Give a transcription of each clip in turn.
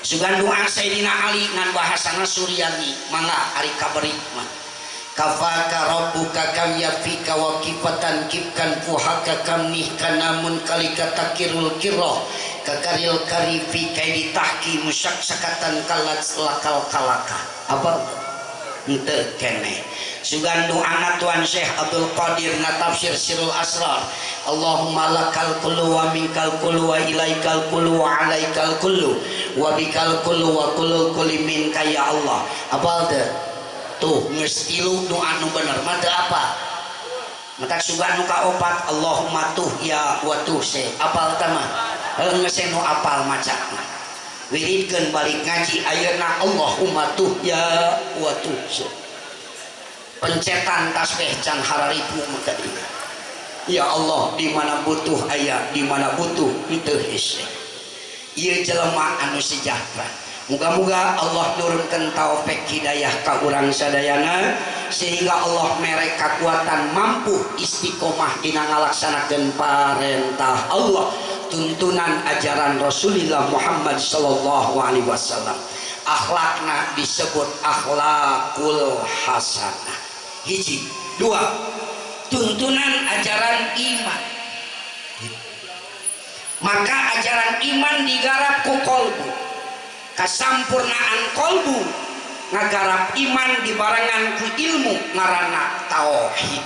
sugan doa Sayyidina Ali ngan bahasana Suryani mangga ari kaberik mah kafaka rabbuka kam yafika wa kifatan kifkan fuhaka kam nihkanamun kalika takirul kirah kakaril karifi kaidi tahki musyaksyakatan kalat lakal kalaka apa ente kene sugan doana Tuan Syekh Abdul Qadir na tafsir Sirul Asrar Allahumma lakal kullu wa minkal kullu wa ilaikal kullu wa alaikal kullu wa bikal kullu wa kullu kulli minka ya Allah apa tuh ngestilu doa nu bener mah apa maka sugan nu kaopat Allahumma tuh ya wa tuh se apal tama ngese nu apal maca wiridkeun balik ngaji ayeuna Allahumma tuh ya wa tuh se pencetan tasbih can hararipu maka ya Allah di mana butuh aya di mana butuh itu hese ieu jelema anu sejahtera muga-muga Allah nurunkan taufik hidayah ka urang sadayana sehingga Allah merek kekuatan mampu istiqomah dina ngalaksanakeun parentah Allah tuntunan ajaran Rasulullah Muhammad sallallahu alaihi wasallam akhlakna disebut akhlakul hasanah hiji dua tuntunan ajaran iman maka ajaran iman digarap ku kolbu kasampurnaan kolbu ngagarap iman dibarengan ku ilmu ngaranna tauhid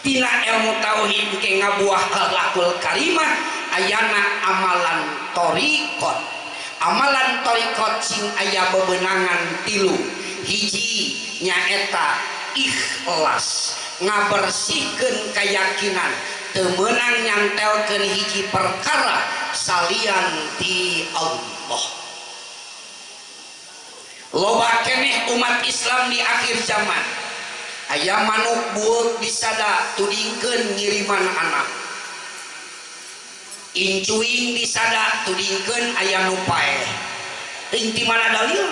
tina ilmu tauhid ke ngabuah akhlakul karimah ayana amalan torikot sing aya bebenangan tilu hiji nyaeta ikhlas ngabersihkeun keyakinan temenang nyantelkeun hiji perkara salian ti Allah loba keneh umat Islam di akhir zaman aya manuk bueuk disada tudingkeun ngiriman anak incuing disada tudingkeun aya nu paeh teuing ti mana dalil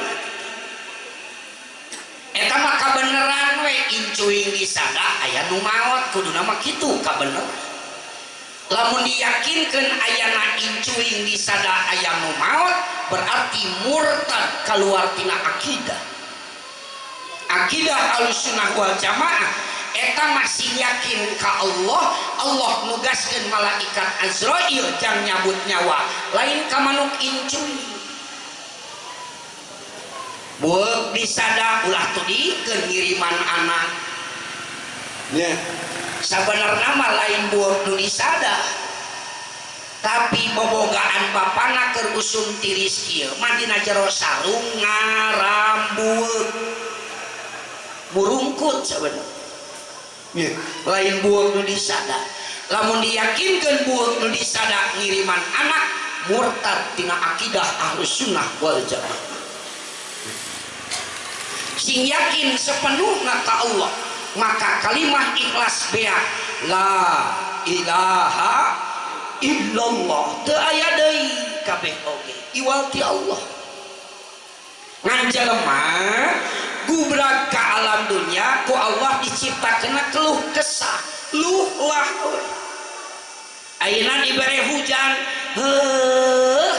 eta mah kabeneran we incuing disada aya nu maot kuduna mah kitu kabener lamun diyakinkeun ayana incuing disada aya nu maot berarti murtad keluar tina akidah Ahlussunnah wal Jamaah eta masih yakin ka Allah nugaskeun malaikat Azrail jang nyabut nyawa lain ka manuk incuing bueuk disada ulah tudikeun ngiriman anak nya sabenerna mah lain bueuk nu disada tapi bobogaan bapana keur usum tiris kieu mah dina jero sarung ngarambueuk murungkut sabenerna lain bueuk nu disada lamun diyakinkeun bueuk nu disada ngiriman anak murtad tina akidah Ahlussunnah wal Jamaah sing yakin sepenuhna ka Allah maka kalimah ikhlas bea la ilaha illallah teu aya deui kabeh oge iwal ti Allah ngan jelema gubrag ka alam dunya ku Allah diciptakeunna keluh kesah luh lah ayeuna dibere hujan heuh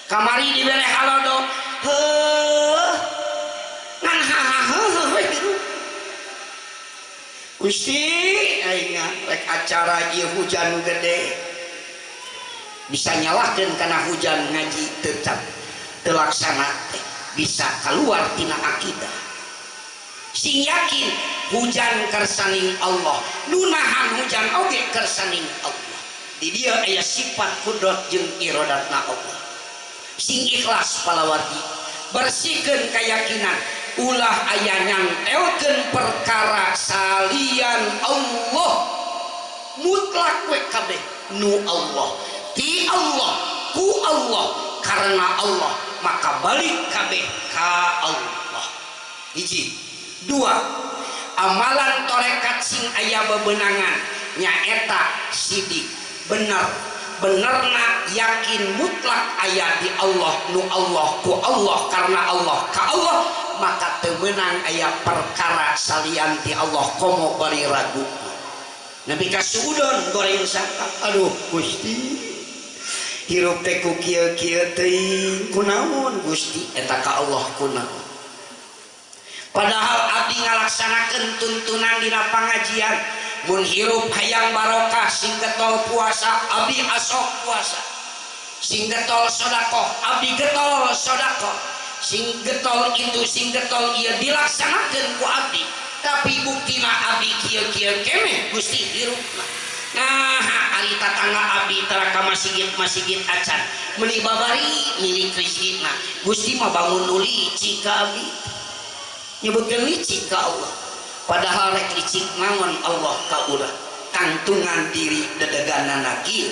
kamari dibere halodo heuh ngan heuh we kitu Gusti ayeuna rek acara ieu hujan gede bisa nyalahkeun kana hujan ngaji tetap telaksana bisa keluar tina akidah sing yakin hujan kersaning Allah nunahan hujan oge kersaning Allah di dia aya sifat kudrat jeung iradatna Allah sing ikhlas palawarti bersihkeun keyakinan ulah aya nyantelkeun perkara salian Allah mutlak we kabeh nu Allah ti Allah ku Allah karena Allah maka balik kabeh ka Allah hiji dua amalan torekat sing aya bebenangan nyaeta sidik benerna yakin mutlak aya di Allah nu Allah ku Allah karena Allah ka Allah maka temenang aya perkara salian ti Allah komo bari ragu nabi kasuudon goreng saka aduh Gusti hirup teh ku kieu-kieu teuing kunaon Gusti eta ka Allah kunaon padahal abdi ngalaksanakeun tuntunan dina pangajian mun hirup hayang barokah sing getol puasa abdi asok puasa sing getol sedekah abdi getol sedekah sing getol itu sing getol ieu dilaksanakeun ku abdi tapi buktina abdi kieu-kieu kemeh Gusti hirupna nah ari tatangga abdi tara ka masjid acan meuni babari milik rezekina Gusti mah bangun uli cika abdi nyebutkeun licik ka Allah padahal rek licik naon Allah ka urang kantungan diri dedeganana kieu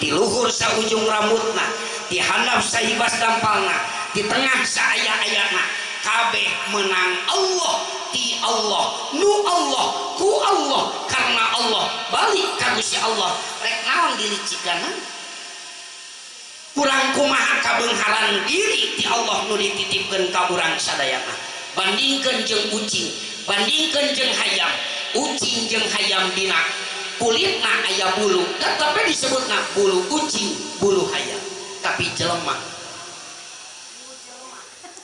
di luhur saujung rambutna di handap saibas dampalna di tengah saaya-ayana kabeh menang Allah ti Allah nu Allah ku Allah karena Allah balik ka Gusti Allah rek naon dilicikanan kurang kumaha kabeungharan diri ti Allah nu dititipkeun ka urang sadayana bandingkeun jeung ucing bandingkeun jeung hayam ucing jeung hayam dina kulitna aya bulu tetapi disebutna bulu ucing bulu hayam tapi jelema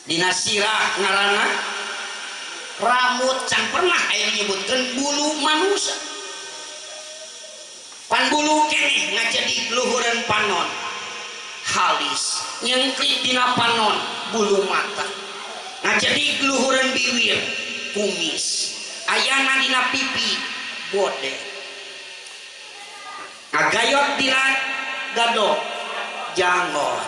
dina sirah ngaranna rambut can pernah aya nyebutkeun bulu manusia pan bulu keneh ngajadi luhureun panon halis nyengklik dina panon bulu mata ngajadi luhureun bibir kumis ayana dina pipi bode ngagayot dina gadok janggot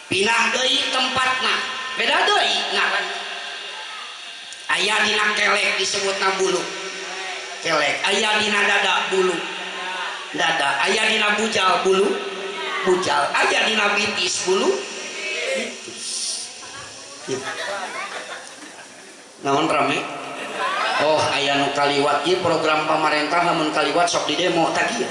pinah deui tempatna beda deui ngaranna aya dina kelek disebutna bulu kelek aya dina dada bulu dada aya dina bujal bulu bujal aya dina bitis bulu bitis naon rame oh aya nu kaliwat ieu program pamarentah lamun kaliwat sok di demo tah kieu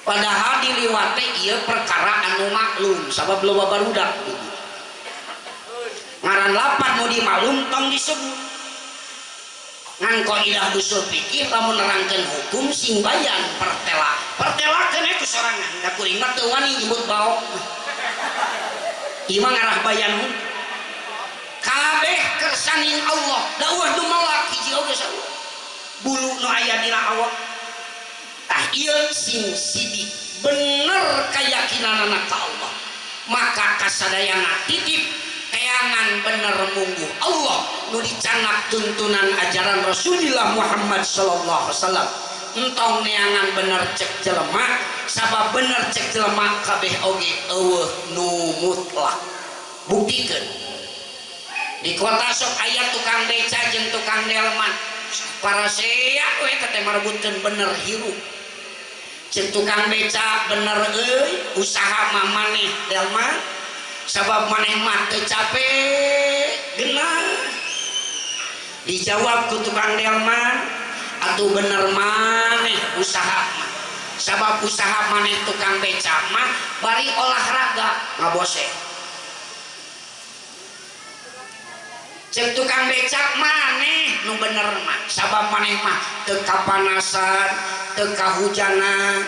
padahal diliwat teh ieu perkara anu maklum sabab loba barudak ngaran lapan nu dimaklum tong disebut ngan qaidah usul fikih lamun nerangkeun hukum sing bayan pertela keun eta sorangan da kuring mah teu wani nyebut baok ieu mah ngarah bayan kabeh kersaning Allah da eueuh nu malak hiji oge saeueuh bulu nu aya dina awak tah ieu sing sidik bener keyakinanana ka Allah maka kasadayana titip teangan bener mungguh Allah nu dicanak tuntunan ajaran Rasulullah Muhammad sallallahu alaihi wasallam entong neangan bener cek jelema sabab bener cek jelema kabeh oge eueuh nu mutlak buktikeun di kota sok aya tukang beca jeung tukang delman para sea we teh marebutkeun bener hirup cek tukang beca bener euy usaha mah maneh delman sabab maneh mah teu capek geunah dijawab ku tukang delman atuh bener maneh usaha mah sabab usaha maneh tukang beca mah bari olahraga ngabose cek tukang becak maneh nu bener mah sabab maneh mah teu kapanasan teu kahujanan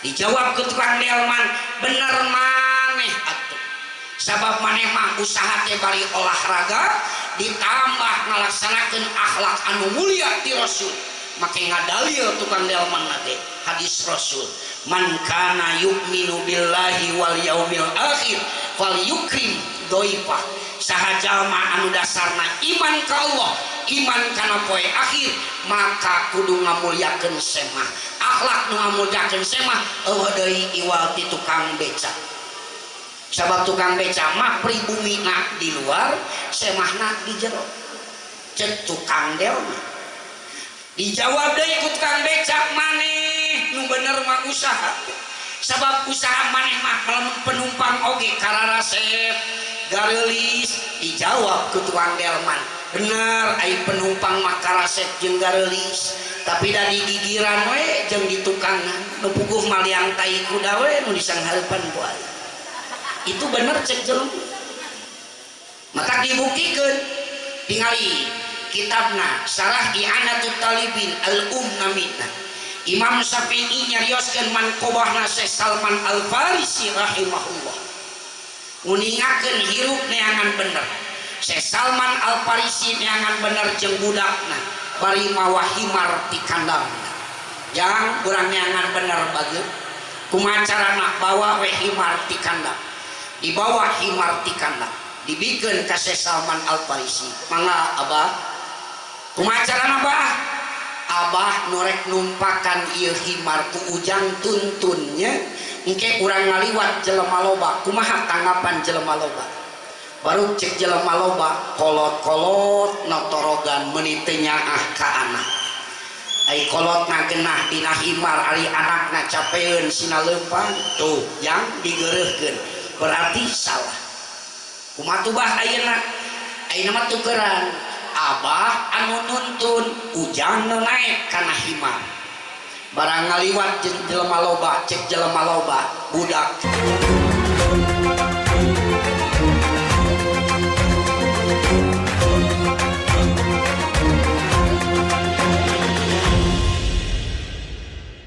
dijawab ke tukang delman bener maneh atuh sabab maneh mah usaha teh bari olahraga ditambah ngalaksanakeun akhlak anu mulia ti Rasul make ngadalil tukang delman nate hadis Rasul man kana yu'minu billahi wal yaumil akhir falyukrim dhaifah saha jalma anu dasarna iman ka Allah iman kana poe akhir maka kudu ngamulyakeun semah akhlak nu ngamulyakeun semah eueuh deui iwal ti tukang beca sabab tukang beca mah pribumina di luar semahna di jero cek tukang delma dijawab deui ku tukang beca maneh nu bener mah usaha sabab usaha maneh mah penumpang oge kararasep garelis dijawab ku tukang delman bener ai penumpang mah karasep jeung garelis tapi da di gigiran we jeung di tukangan nu puguh maliang tai kuda we nu disanghareupan ku ai itu bener cek jelema maka dibukikeun tingali kitabna Syarah I'anatut Talibin al-Namina Imam Syafi'i nyarioskeun manqobahna Syekh Salman Al Farisi rahimahullah nguningakeun hirup neangan bener. Syekh Salman Al Farisi neangan bener jeung budakna bari mawa himar ti kandangna. Jang urang neangan bener bageut kumaha carana bawa we himar ti kandang. Dibawa himar ti kandang dibikeun ka Syekh Salman Al Farisi. Mangga Abah kumaha carana Abah? Abah norek numpakan ieu himar ku ujang tuntunnya engke urang ngaliwat jelema loba. Kumaha tanggapan jelema loba? Baru cek jelema loba kolot-kolot notorogan meuni teu nyaah ka anak. Ai kolot ngagenah dina himar ari anakna capeun sina leumpang tuh yang digeureuhkeun berarti salah. Kumaha tuh bah ayeuna? Ayeuna mah tukeran Abah anu nuntun ujang nu naek kana himar. Barang ngaliwat jelema loba cek jelema loba budak